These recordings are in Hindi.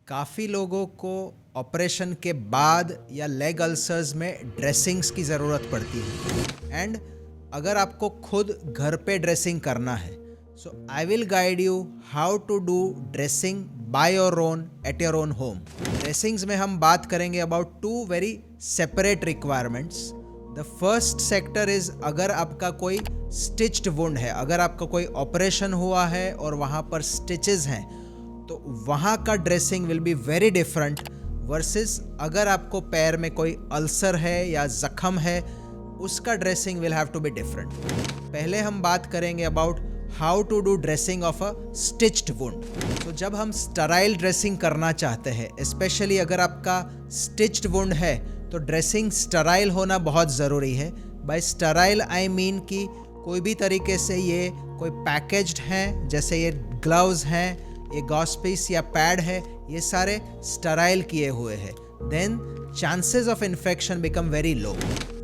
काफ़ी लोगों को ऑपरेशन के बाद या लेग अल्सर्स में ड्रेसिंग्स की ज़रूरत पड़ती है एंड अगर आपको खुद घर पे ड्रेसिंग करना है so I will guide you how to do dressing by your own at your own home. Dressings में हम बात करेंगे about two very separate requirements. The first sector is अगर आपका कोई स्टिच्ड वुंड है, अगर आपका कोई ऑपरेशन हुआ है और वहाँ पर स्टिचेस हैं तो वहाँ का dressing will be very different versus अगर आपको पैर में कोई अल्सर है या ज़ख़म है उसका dressing will have to be different. पहले हम बात करेंगे about how to do dressing of a stitched wound. तो जब हम स्टराइल ड्रेसिंग करना चाहते हैं, स्पेशली अगर आपका स्टिच्ड वुंड है तो ड्रेसिंग स्टराइल होना बहुत ज़रूरी है। बाय स्टराइल आई मीन कि कोई भी तरीके से ये कोई पैकेज्ड हैं, जैसे ये ग्लव्स हैं, ये गॉस पीस या पैड है, ये सारे स्टराइल किए हुए हैं। Then chances of infection become very low.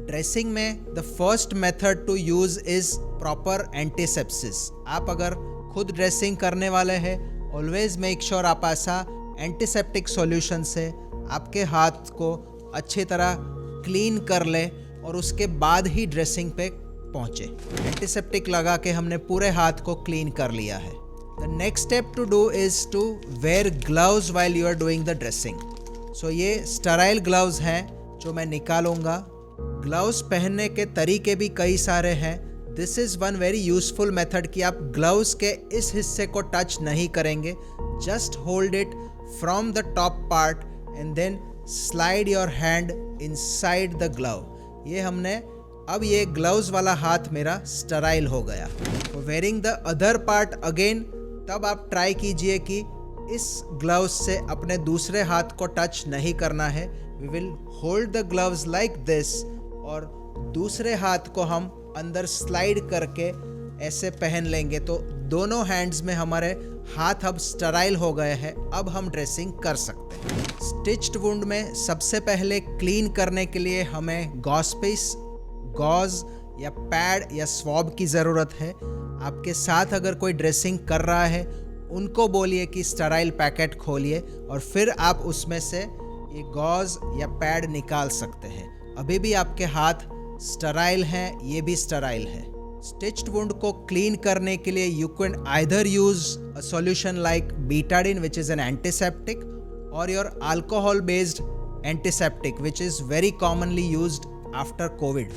Dressing में the first method to use is proper antisepsis. आप अगर खुद ड्रेसिंग करने वाले हैं ऑलवेज मेक श्योर आप ऐसा एंटीसेप्टिक सॉल्यूशन से आपके हाथ को अच्छी तरह क्लीन कर ले और उसके बाद ही ड्रेसिंग पे पहुँचे। एंटीसेप्टिक लगा के हमने पूरे हाथ को क्लीन कर लिया है। The next step to do is to wear gloves while you are doing the dressing. So ये sterile gloves हैं जो मैं निकालूंगा। ग्लव्स पहनने के तरीके भी कई सारे हैं। This is one very useful method कि आप ग्लव्स के इस हिस्से को टच नहीं करेंगे। Just hold it from the top part and then slide your hand inside the glove. ये हमने अब ये ग्लव्स वाला हाथ मेरा स्टराइल हो गया। Wearing the other part again, तब आप ट्राई कीजिए कि इस ग्लव्स से अपने दूसरे हाथ को टच नहीं करना है। We will hold the gloves like this और दूसरे हाथ को हम अंदर स्लाइड करके ऐसे पहन लेंगे तो दोनों हैंड्स में हमारे हाथ अब स्टराइल हो गए हैं। अब हम ड्रेसिंग कर सकते हैं। स्टिच्ड वुंड में सबसे पहले क्लीन करने के लिए हमें गॉस पीस, गॉज या पैड या स्वॉब की ज़रूरत है। आपके साथ अगर कोई ड्रेसिंग कर रहा है उनको बोलिए कि स्टराइल पैकेट खोलिए और फिर आप उसमें से ये गॉज या पैड निकाल सकते हैं। अभी भी आपके हाथ स्टराइल हैं, ये भी स्टराइल है। स्टिच्ड वुंड को क्लीन करने के लिए you can either use a solution like Betadine which is an antiseptic और your alcohol based antiseptic which is very commonly used after COVID.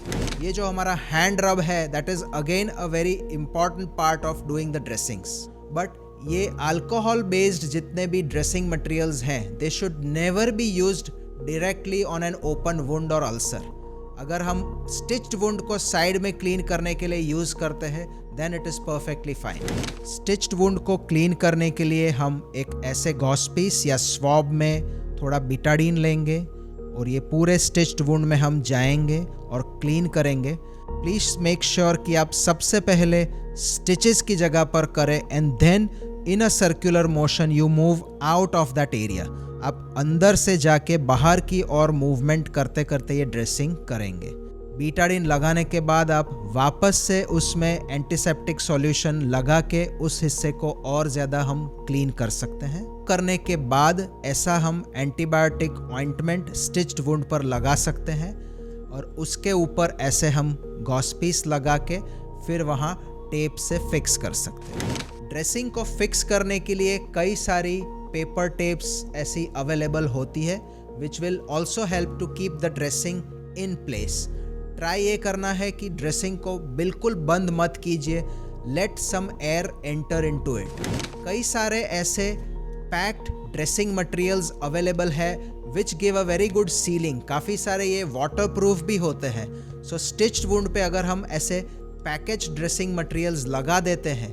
ये जो हमारा हैंड रब है that is again a very important part of doing the dressings. But ये अल्कोहल बेस्ड जितने भी ड्रेसिंग मटेरियल्स हैं they should never be used directly on an open wound और अल्सर। अगर हम स्टिच्ड वुंड को साइड में क्लीन करने के लिए यूज़ करते हैं then it is perfectly fine. Stitched wound को क्लीन करने के लिए हम एक ऐसे गॉस पीस या स्वॉब में थोड़ा बीटाडीन लेंगे और ये पूरे स्टिच्ड वुंड में हम जाएंगे और क्लीन करेंगे। प्लीज़ मेक श्योर कि आप सबसे पहले स्टिचेस की जगह पर करें and then in a circular motion you move out of that area. आप अंदर से जाके बाहर की ओर मूवमेंट करते करते ये ड्रेसिंग करेंगे। बीटाडिन लगाने के बाद आप वापस से उसमें एंटीसेप्टिक सॉल्यूशन लगा के उस हिस्से को और ज़्यादा हम क्लीन कर सकते हैं। करने के बाद ऐसा हम एंटीबायोटिक ऑइंटमेंट स्टिच्ड वुंड पर लगा सकते हैं और उसके ऊपर ऐसे हम गॉस पीस लगा के फिर वहाँ टेप से फिक्स कर सकते हैं। ड्रेसिंग को फिक्स करने के लिए कई सारी पेपर टेप्स ऐसी अवेलेबल होती है which will also help to keep the dressing in place. Try ये करना है कि ड्रेसिंग को बिल्कुल बंद मत कीजिए, let some air enter into it. कई सारे ऐसे पैक्ड ड्रेसिंग मटेरियल्स अवेलेबल है which give a very good sealing. काफ़ी सारे ये वाटर प्रूफ भी होते हैं। सो स्टिच्ड वुंड पे अगर हम ऐसे पैकेज ड्रेसिंग मटेरियल्स लगा देते हैं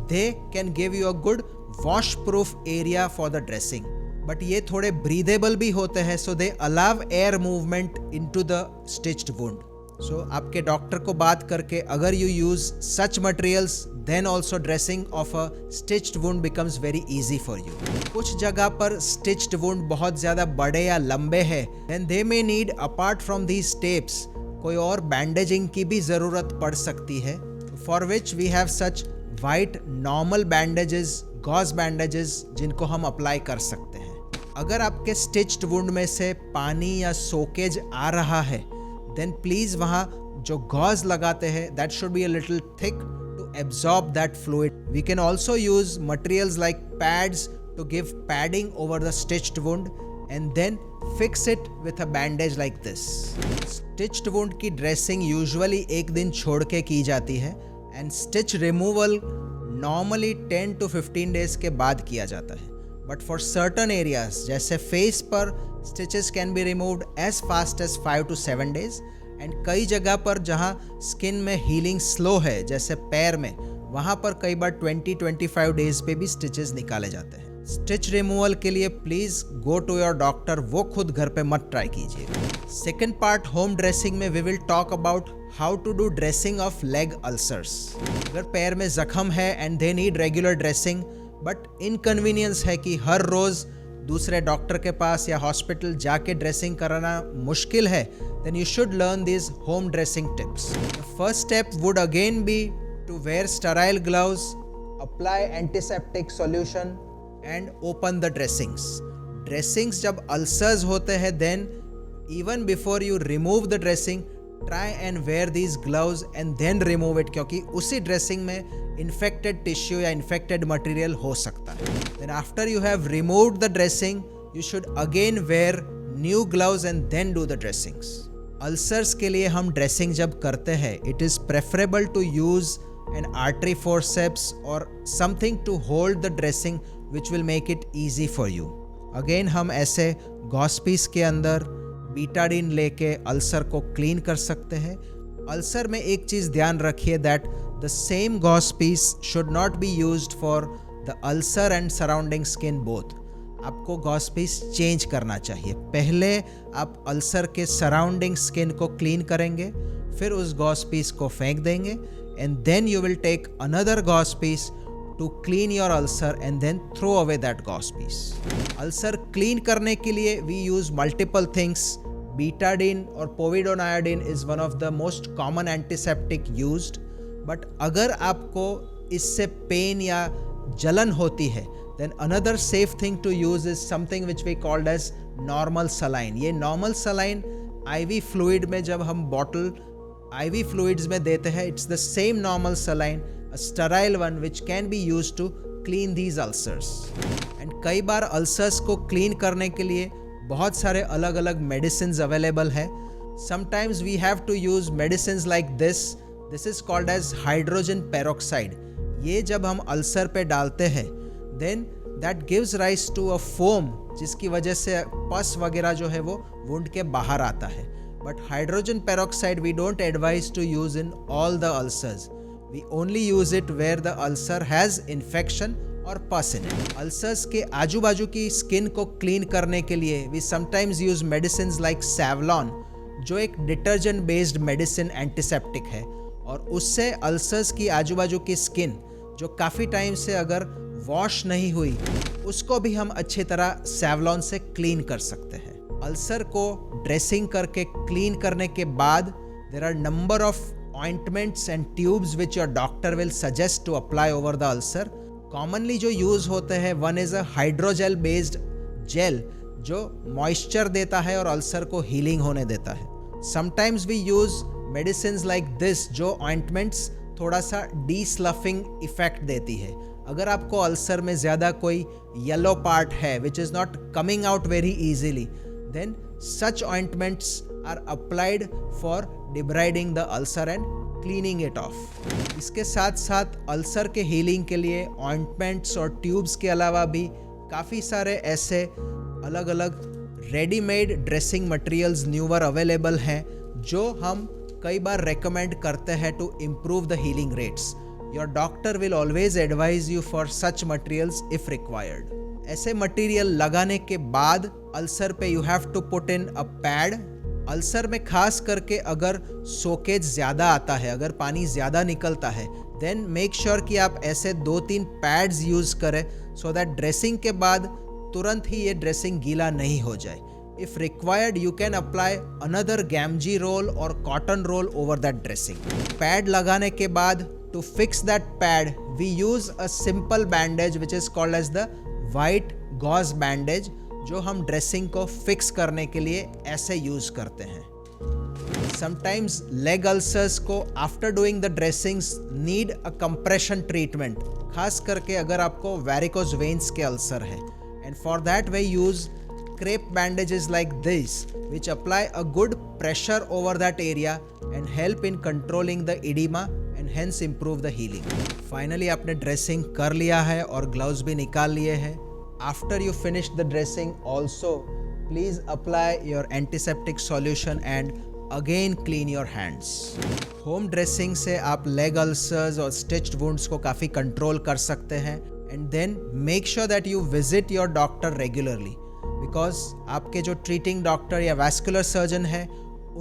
they can give you a good wash proof area for the dressing. But ये थोड़े ब्रीदेबल भी होते हैं so they allow air movement into the stitched wound. So आपके डॉक्टर को बात करके अगर you use such materials then also dressing of a stitched wound becomes very easy for you. कुछ जगह पर स्टिच्ड वुंड बहुत ज़्यादा बड़े या लंबे हैं then they may need apart from these tapes कोई और बैंडेजिंग की भी ज़रूरत पड़ सकती है for which we have such white normal bandages, gauze bandages जिनको हम अप्लाई कर सकते हैं। अगर आपके स्टिच्ड वुंड में से पानी या सोकेज आ रहा है, देन प्लीज वहाँ जो गॉज लगाते हैं that should be a little thick to absorb that fluid. We can also use materials like pads to give padding over the stitched wound and then fix it with a bandage like this. Stitched wound की dressing usually एक दिन छोड़ के की जाती है and stitch removal normally 10 to 15 days के बाद किया जाता है. But for certain areas जैसे face पर stitches can be removed as fast as 5 to 7 days and कई जगह पर जहाँ skin में healing slow है जैसे पैर में, वहाँ पर कई बार 20-25 डेज पे भी स्टिचेस निकाले जाते हैं. स्टिच रिमूवल के लिए please go to your doctor, वो खुद घर पे मत ट्राई कीजिए. सेकेंड पार्ट होम ड्रेसिंग में we will talk about how to do dressing of leg ulcers. अगर पैर में जख्म है and they need regular dressing but inconvenience है कि हर रोज दूसरे डॉक्टर के पास या हॉस्पिटल जाके ड्रेसिंग कराना मुश्किल है, then you should learn this home dressing tips. The first step would again be to wear sterile gloves, apply antiseptic solution and open the dressings. Dressings जब ulcers होते हैं then even before you remove the dressing try and wear these gloves and then remove it, क्योंकि उसी dressing में infected tissue या infected material हो सकता है. Then after you have removed the dressing you should again wear new gloves and then do the dressings. Ulcers के लिए हम dressing जब करते हैं it is preferable to use an artery forceps or something to hold the dressing which will make it easy for you. Again हम ऐसे गॉस पीस के अंदर बीटाडीन लेके अल्सर को क्लीन कर सकते हैं. अल्सर में एक चीज़ ध्यान रखिए that the same gauze piece should not be used for the ulcer and surrounding skin both. आपको गॉस पीस चेंज करना चाहिए. पहले आप अल्सर के सराउंडिंग स्किन को क्लीन करेंगे, फिर उस गॉस पीस को फेंक देंगे and then you will take another gauze piece to clean your ulcer and then throw away that gauze piece. Ulcer clean करने के लिए we use multiple things. Betadine or povidone is one of the most common antiseptic used. But अगर आपको इससे पेन या जलन होती है then another safe thing to use is something which we called as normal saline. ये normal saline IV fluid में जब हम bottle IV fluids में देते हैं, it's the same normal saline, a sterile one which can be used to clean these ulcers. And कई बार ulcers को clean करने के लिए बहुत सारे अलग अलग medicines available है. Sometimes we have to use medicines like this. This is called as hydrogen peroxide. ये जब हम ulcer पे डालते हैं, then that gives rise to a foam जिसकी वजह से पस वगैरह जो है वो wound के बाहर आता है. But hydrogen peroxide we don't advise to use in all the ulcers. We only use it where the ulcer has infection or pus in it. Ulcers के आजू बाजू की skin को clean करने के लिए we sometimes use medicines like Savlon, जो एक detergent based medicine antiseptic है, और उससे ulcers की आजू बाजू की skin जो काफ़ी टाइम से अगर वॉश नहीं हुई उसको भी हम अच्छी तरह Savlon से क्लीन कर सकते हैं. अल्सर को ड्रेसिंग करके क्लीन करने के बाद there are number of ointments and tubes which your doctor will suggest to apply over the ulcer. Commonly जो यूज होते हैं one is a hydrogel based gel जो मॉइस्चर देता है और अल्सर को हीलिंग होने देता है. Sometimes we use medicine like this जो ऑइंटमेंट्स थोड़ा सा डी-स्लफिंग इफेक्ट देती है. अगर आपको अल्सर में ज़्यादा कोई येलो पार्ट है which is not coming out very easily, then such ointments are applied for debriding the ulcer and cleaning it off. इसके साथ साथ अल्सर के हीलिंग के लिए ऑइंटमेंट्स और ट्यूब्स के अलावा भी काफ़ी सारे ऐसे अलग अलग readymade dressing materials newer available हैं जो हम कई बार रेकमेंड करते हैं to improve the healing rates. Your doctor will always advise you for such materials if required. ऐसे मटेरियल लगाने के बाद अल्सर पे you have to put in a pad. Ulcer में खास करके अगर सोकेज ज़्यादा आता है, अगर पानी ज़्यादा निकलता है, देन मेक श्योर कि आप ऐसे 2-3 पैड्स यूज़ करें सो दैट ड्रेसिंग के बाद तुरंत ही ये ड्रेसिंग गीला नहीं हो जाए. If required you can apply another gamgee roll और cotton roll over that dressing. Pad लगाने के बाद to fix that pad we use a simple bandage which is called as the white gauze bandage. जो हम ड्रेसिंग को फिक्स करने के लिए ऐसे यूज करते हैं। समटाइम्स लेग अल्सर्स को after doing the dressings need a compression treatment, खास करके अगर आपको वेरिकोज वेन्स के अल्सर है, and for that we use crepe bandages like this which apply a good pressure over that area and help in controlling the edema and hence improve the healing. Finally आपने ड्रेसिंग कर लिया है और ग्लव्स भी निकाल लिए हैं. After you finish the dressing also please apply your antiseptic solution and again clean your hands. Home dressing से आप लेग अल्सर्स और स्टिच्ड वुंड्स को काफ़ी कंट्रोल कर सकते हैं, and then make sure that you visit your doctor regularly, because आपके जो ट्रीटिंग डॉक्टर या वैस्कुलर सर्जन है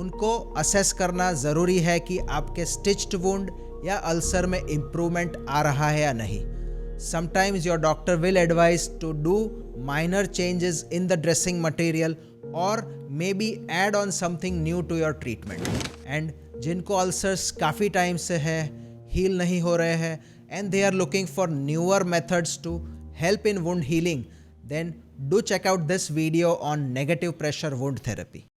उनको असेस करना ज़रूरी है कि आपके स्टिच्ड वुंड या अल्सर में इम्प्रूवमेंट आ रहा है या नहीं. Sometimes your doctor will advise to do minor changes in the dressing material और मे be add on something new to your treatment. And जिनको अल्सर्स काफ़ी टाइम से है, हील नहीं हो रहे हैं, and they are looking for newer methods to help in wound healing, then do check out this video on negative pressure wound therapy.